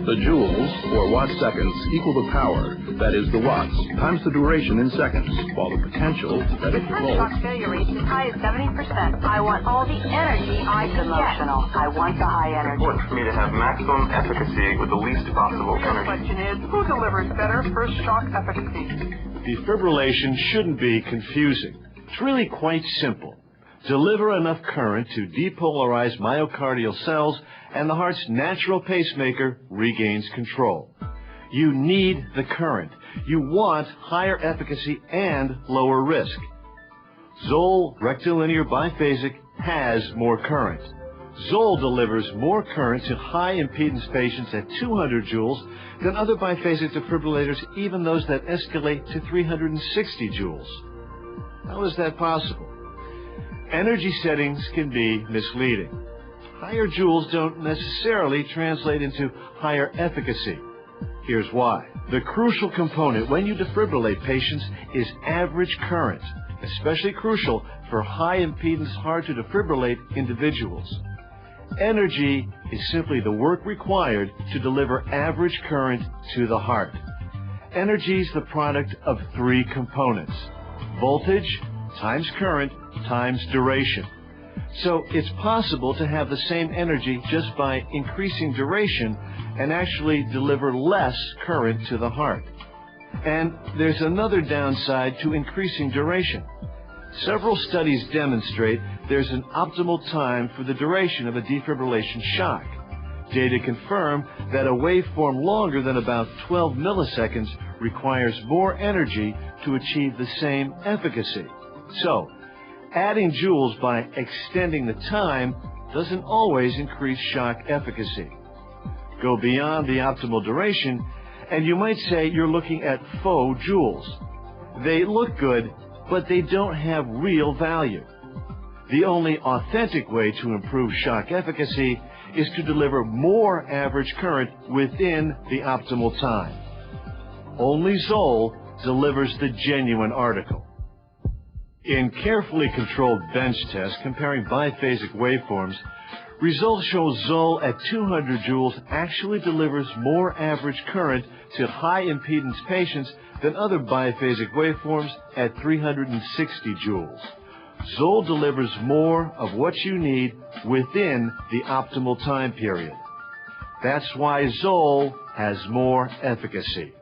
The joules, or watt-seconds, equal the power, that is the watts, times the duration in seconds, while the potential, that is the volts. Shock failure rate as high as 70%. I want all the energy I can emotional. I want the high energy. It's important for me to have maximum efficacy with the least possible The real energy. question is, who delivers better first shock efficacy? Defibrillation shouldn't be confusing. It's really quite simple. Deliver enough current to depolarize myocardial cells, and the heart's natural pacemaker regains control. You need the current. You want higher efficacy and lower risk. Zoll rectilinear biphasic has more current. Zoll delivers more current to high impedance patients at 200 joules than other biphasic defibrillators, even those that escalate to 360 joules. How is that possible? Energy settings can be misleading. Higher joules don't necessarily translate into higher efficacy. Here's why. The crucial component when you defibrillate patients is average current, especially crucial for high impedance, hard to defibrillate individuals. Energy is simply the work required to deliver average current to the heart. Energy is the product of three components: voltage times current times duration. So it's possible to have the same energy just by increasing duration and actually deliver less current to the heart. And there's another downside to increasing duration. Several studies demonstrate there's an optimal time for the duration of a defibrillation shock. Data confirm that a waveform longer than about 12 milliseconds requires more energy to achieve the same efficacy. So, adding joules by extending the time doesn't always increase shock efficacy. Go beyond the optimal duration, and you might say you're looking at faux joules. They look good, but they don't have real value. The only authentic way to improve shock efficacy is to deliver more average current within the optimal time. Only Zoll delivers the genuine article. In carefully controlled bench tests comparing biphasic waveforms, results show Zoll at 200 joules actually delivers more average current to high impedance patients than other biphasic waveforms at 360 joules. Zoll delivers more of what you need within the optimal time period. That's why Zoll has more efficacy.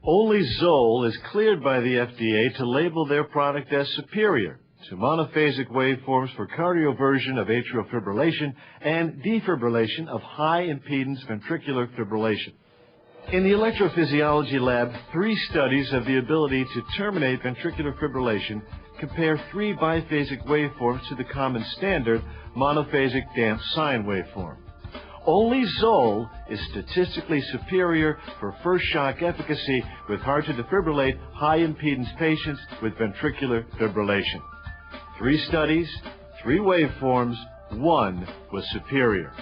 Only Zoll is cleared by the FDA to label their product as superior to monophasic waveforms for cardioversion of atrial fibrillation and defibrillation of high impedance ventricular fibrillation. In the electrophysiology lab, 3 studies of the ability to terminate ventricular fibrillation compare 3 biphasic waveforms to the common standard monophasic damped sine waveform. Only Zoll is statistically superior for first shock efficacy with hard to defibrillate high impedance patients with ventricular fibrillation. 3 studies, 3 waveforms, 1 was superior.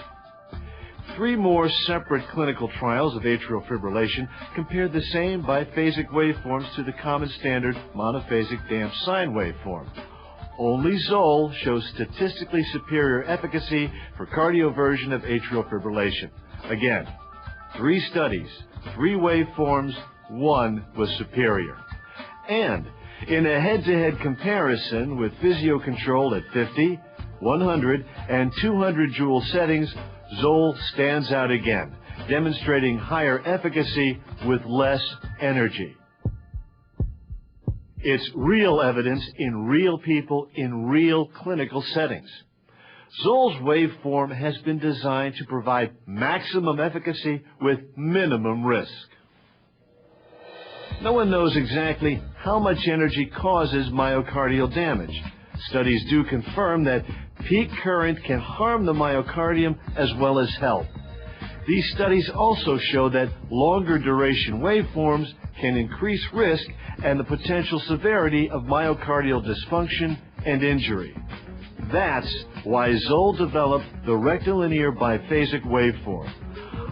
3 more separate clinical trials of atrial fibrillation compared the same biphasic waveforms to the common standard monophasic damped sine waveform. Only Zoll shows statistically superior efficacy for cardioversion of atrial fibrillation. Again, 3 studies, 3 waveforms, 1 was superior. And in a head-to-head comparison with physio-control at 50, 100, and 200 joule settings, Zoll stands out again, demonstrating higher efficacy with less energy. It's real evidence in real people in real clinical settings. Zoll's waveform has been designed to provide maximum efficacy with minimum risk. No one knows exactly how much energy causes myocardial damage. Studies do confirm that peak current can harm the myocardium as well as help. These studies also show that longer duration waveforms can increase risk and the potential severity of myocardial dysfunction and injury. That's why Zoll developed the rectilinear biphasic waveform.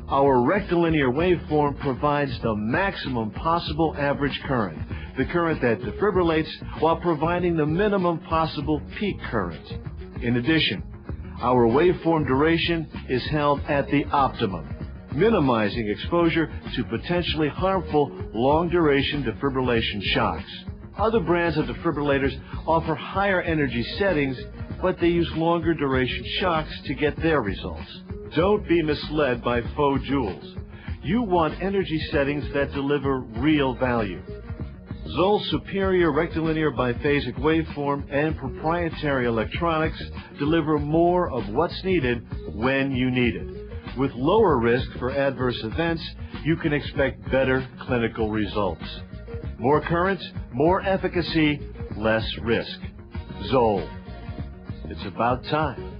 Our rectilinear waveform provides the maximum possible average current, the current that defibrillates while providing the minimum possible peak current. In addition, Our waveform duration is held at the optimum, minimizing exposure to potentially harmful long-duration defibrillation shocks. Other brands of defibrillators offer higher energy settings, but they use longer duration shocks to get their results. Don't be misled by faux jewels. You want energy settings that deliver real value. Zoll's superior rectilinear biphasic waveform and proprietary electronics deliver more of what's needed when you need it. With lower risk for adverse events, you can expect better clinical results. More current, more efficacy, less risk. Zoll. It's about time.